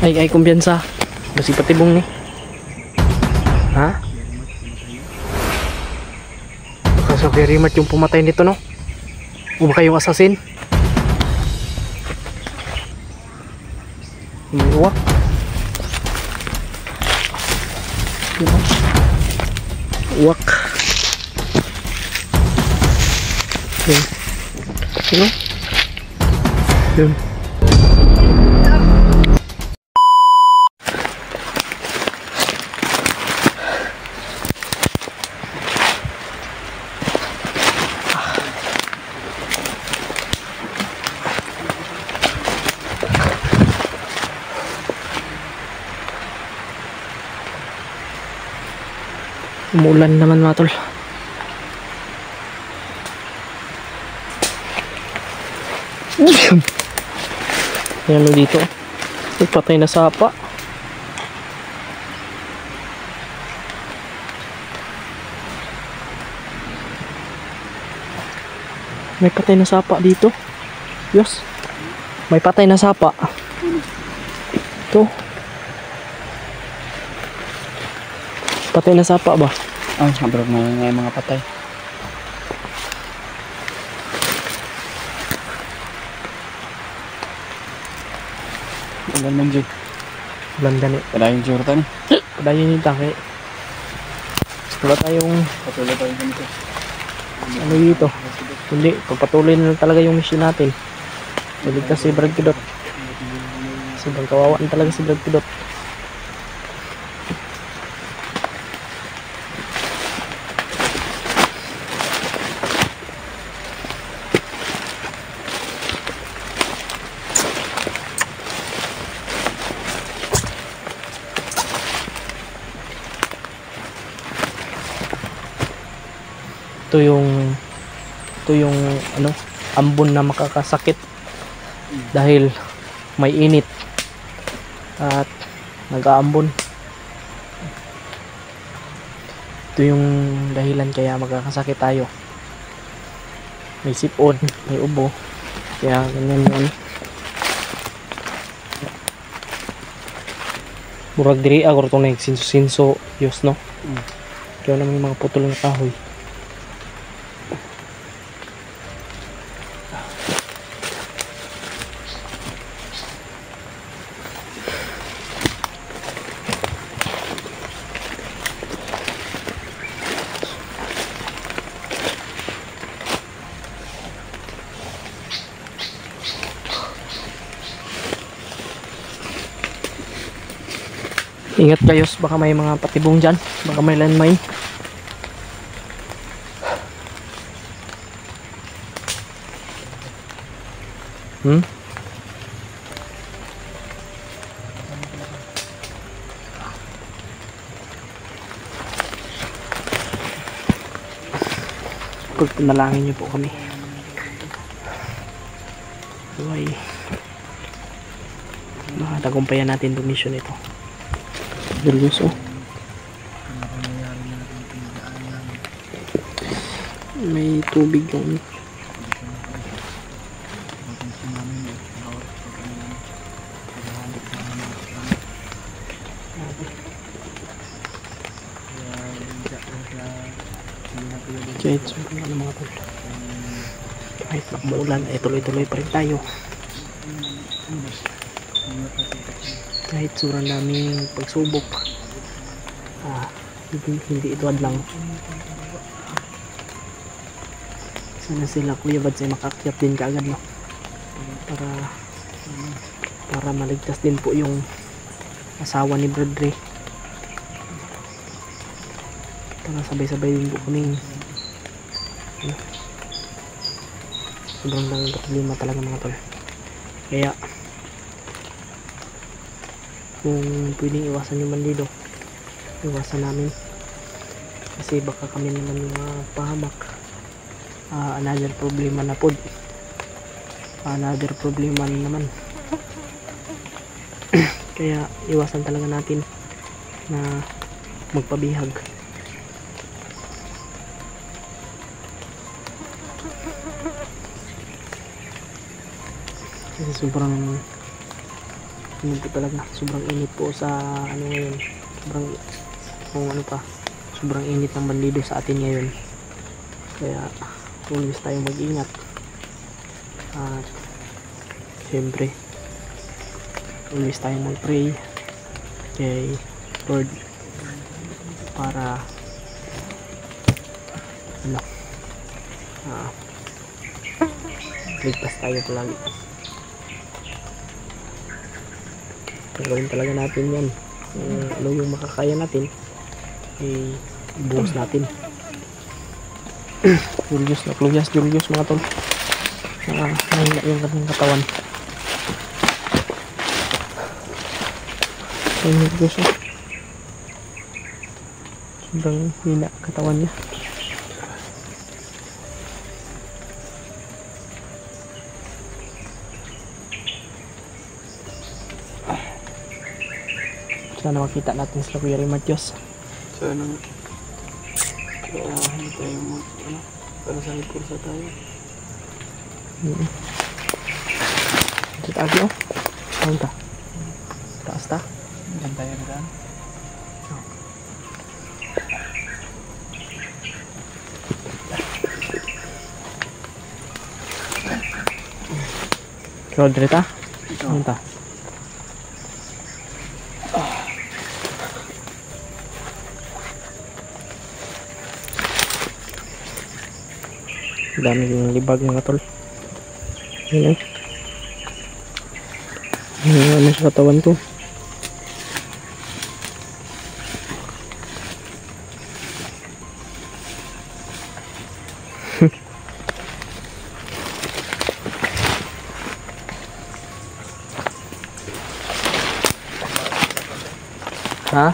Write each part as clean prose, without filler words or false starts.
Ay kumpiyansa. Basi patibong ni. Ha? Baka sa very much yung pumatay nito, no? O baka yung assassin? Uwak. Uwak. Yun. Sino? Yun. Umulan naman mga tol. Yan mo dito. May patay na sapa. May patay na sapa dito. Diyos. May patay na sapa. Ito. Patay na sapa ba? Oh, sobrang may mga patay. Ulan man dyan. Ulan gani. Padayon jortan. Padayon yung tangi. Wala tayong Patuloy tayo ganito. ano dito. Hindi, pagpatuloy na talaga yung mission natin. Maligtas si Brad Pidot. Sobrang kawawaan talaga si Brad Pidot. Ito yung ano, ambon na makakasakit dahil may init at nag-aambon. Ito yung dahilan kaya magkakasakit tayo. May sipon, may ubo, kaya ganyan yun. Murag diri agor to na sinso yos, no? Kaya naman yung mga putol na kahoy. Ingat kayo, baka may mga patibong dyan, baka may landmine. Pagpanalangin niyo po kami. Buhay. Makatagumpayan natin itong mission ito. Seryoso. May tubig yung kahit sobrang ano mga tol, kahit makumulan ay tuloy-tuloy pa rin tayo. Kahit sobrang daming pagsubok, hindi ito adlang. Sana sila Kuya Bads ay makakyat din kaagad, no? Para maligtas din po yung asawa ni Bradley. Para sabay-sabay din po kaming sobrang daming problema talaga mga tol. Kaya kung pwedeng iwasan yung bandido, iwasan namin, kasi baka kami naman yung pahamak. Another problema na pod, another problema na naman. Kaya iwasan talaga natin na magpabihag. Kasi sobrang Yun po talaga, sobrang init po sa ano ngayon. Sobrang, kung ano pa, sobrang init ng bandido sa atin ngayon. Kaya, always tayong mag-ingat. At, siyempre, always tayong mag-pray kay Lord para ano, ligtas tayo palagi. Gawin talaga natin yan. Ano yung makakaya natin, ibuhos natin. Julius na Julius, Julius mga tol. Nahila yung kanyang katawan. Ayun, Julius, oh. Sobrang hina katawan niya. Sana makita natin sila Kuya Rematios. Sana. Kaya hindi tayo para sa kursa tayo. Dito tayo, oh. Saan ta? Taas ta? Diyan tayo na. Ikaw, Drita? Saan ta? Dami yung libag mga tol. Ayan. Ano sa katawan ko? Ha?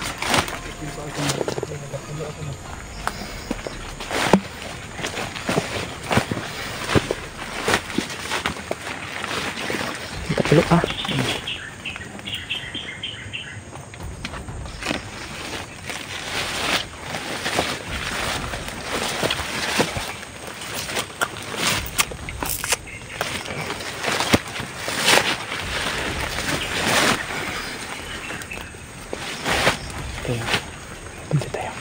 Tapilo ah. Tayo. Punta tayo.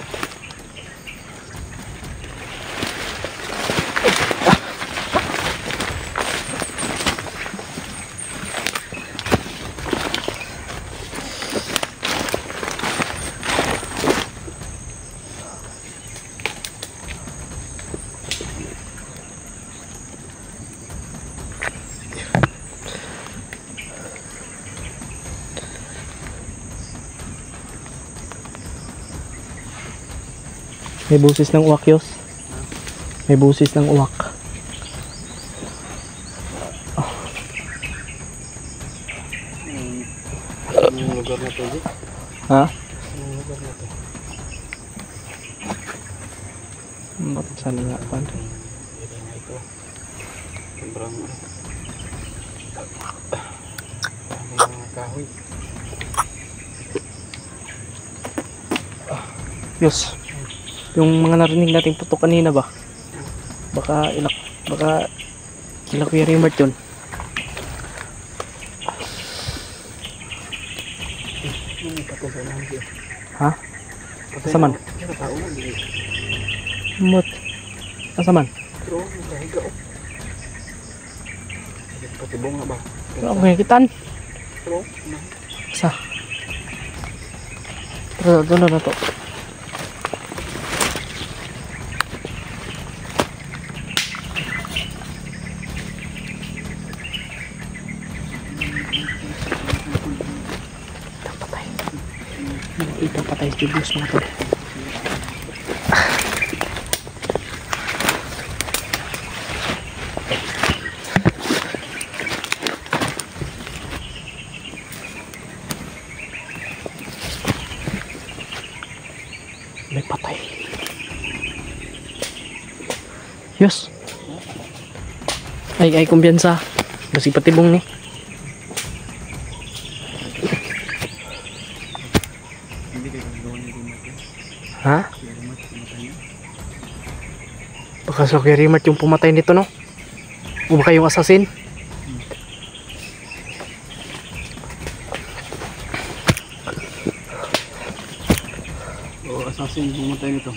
May busis ng uwak, Yos. May busis ng uwak. Anong lugar na to, Di? Ha? Anong lugar na to? Bakit saan nga pa? Ito na ito. Sobrang mga kahoy. Yos. Yung mga narinig nating putok kanina ba? Baka Kuya Remart yun. Ha? Asaman? Mut. Asaman? Pero, nakahiga o. Patibong nga ba? Okay, kitan. Pero, Sa? Pero doon na to. Ito patay si Julius mga tol. May patay. Yos. Ay kumpiyansa. Basi patibong ni. Ha? Baka sa Kuya Remart yung pumatay nito, no? O baka yung assassin? O assassin pumatay nito.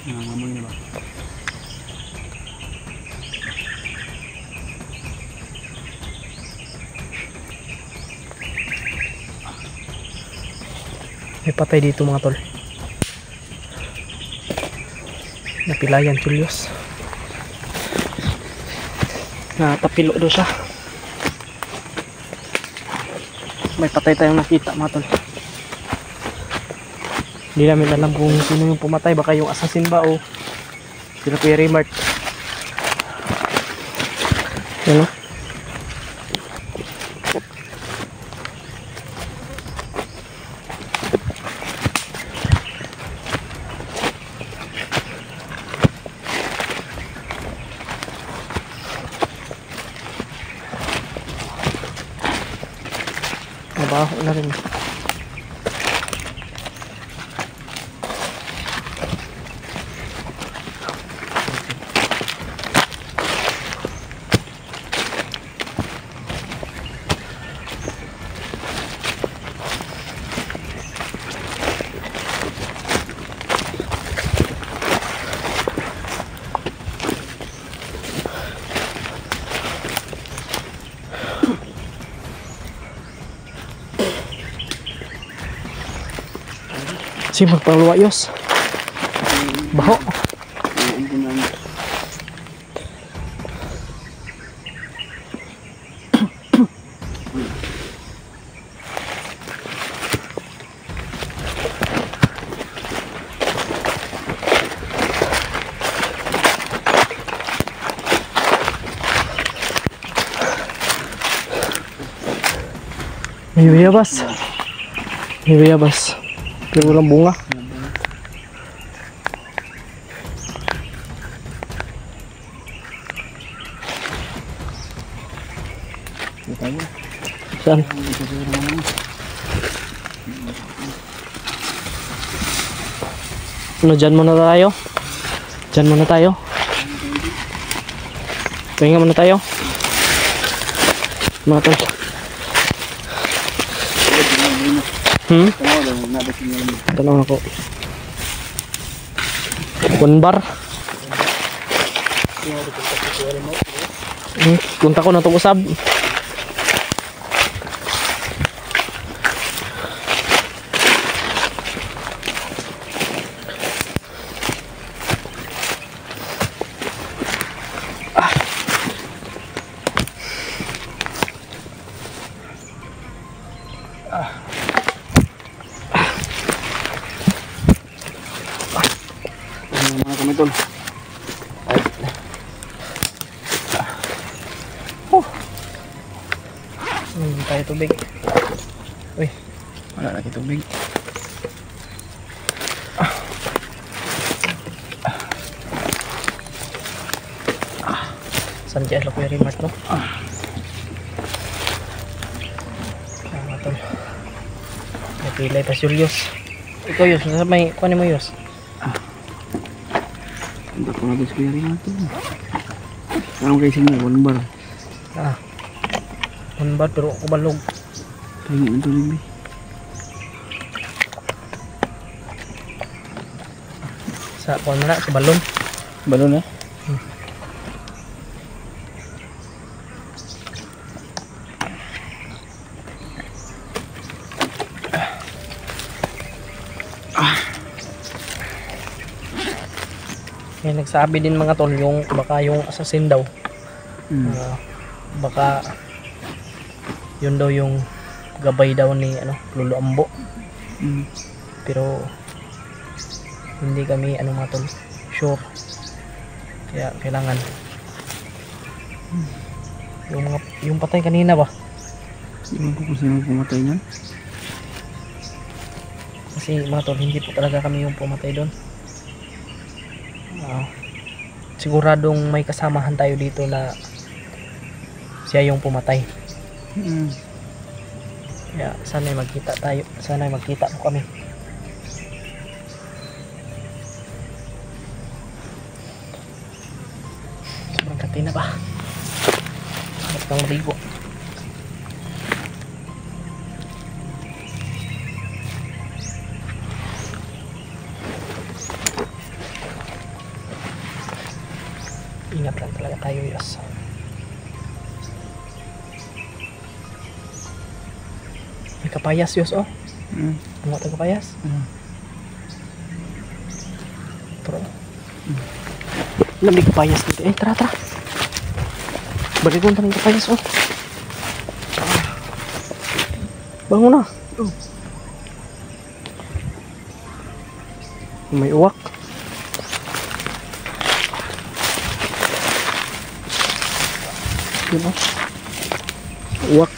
Nangangamoy na ba? May patay dito mga tol. Napilayan Julius. Natapilo doon siya. May patay tayong nakita mga tol. Hindi namin alam kung sino yung pumatay. Baka yung assassin ba o sila Kuya Raymart. Ano? Mabaho na rin. Si magpaluwayos. Baho. May bayabas. May bayabas. Pero walang bunga. Saan? Ano, dyan muna tayo? Dyan muna tayo? Pahinga muna tayo? Mga tol. Tanong ako. Kunbar. Kunta ko na itong usab. Mga kami tol. Tayo tubig. Uy, Wala lagi tubig. saan dyan lang Kuya Raymart, no? Mga tol. Napilay pa si Julius. Ikaw Yus, may kuhanin mo Yus. Hindi ko natin kaya rin natin. Parang kayo siya nga, 1 bar. Kunbar pero kubalog. Tingin ang tulig eh. Sa kuhan mo na, sa balon. Balon eh? May nagsabi din mga tol yung baka yung assassin daw. Baka yun daw yung gabay daw ni Lolo Ambo. Pero hindi kami mga tol sure. Kaya kailangan yung patay kanina ba? Hindi ko kung sino pumatay niyan. Kasi mga tol hindi po talaga kami yung pumatay doon. Siguradong may kasamahan tayo dito na siya yung pumatay. Kaya sana'y magkita tayo. Sana'y magkita po kami. Sobrang katina ba? Ba't kang ligo? kapayas yos oh. Hmm. Ano ito kapayas? Tara. Lamig kapayas dito. Eh, tara, tara. Balik mo tayo kapayas oh. Bango na. May uwak. Yun oh. Uwak.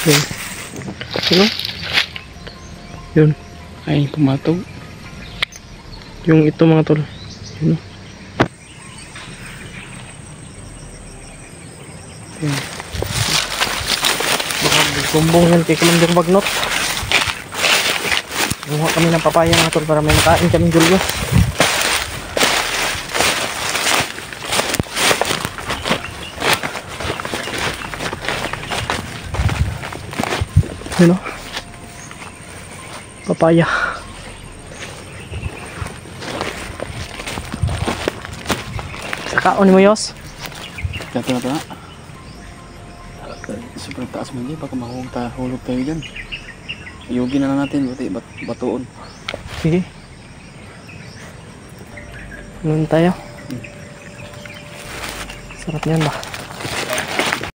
Yun. Yun oh. Yun. Ay, pumatog. Yung ito mga tol. Yun oh. Yun. Baka bumbong yan kay Commander Bagnot. Gumawa kami ng papaya mga tol para may makain kaming Julius. Yun o. Papaya. Kakaon mo Yos? Kata na. Sobrang taas mo dyan. Baka mahulog tayo dyan. Iyugin na lang natin. Batuon. Sige. Nun tayo. Sarap niyan ba?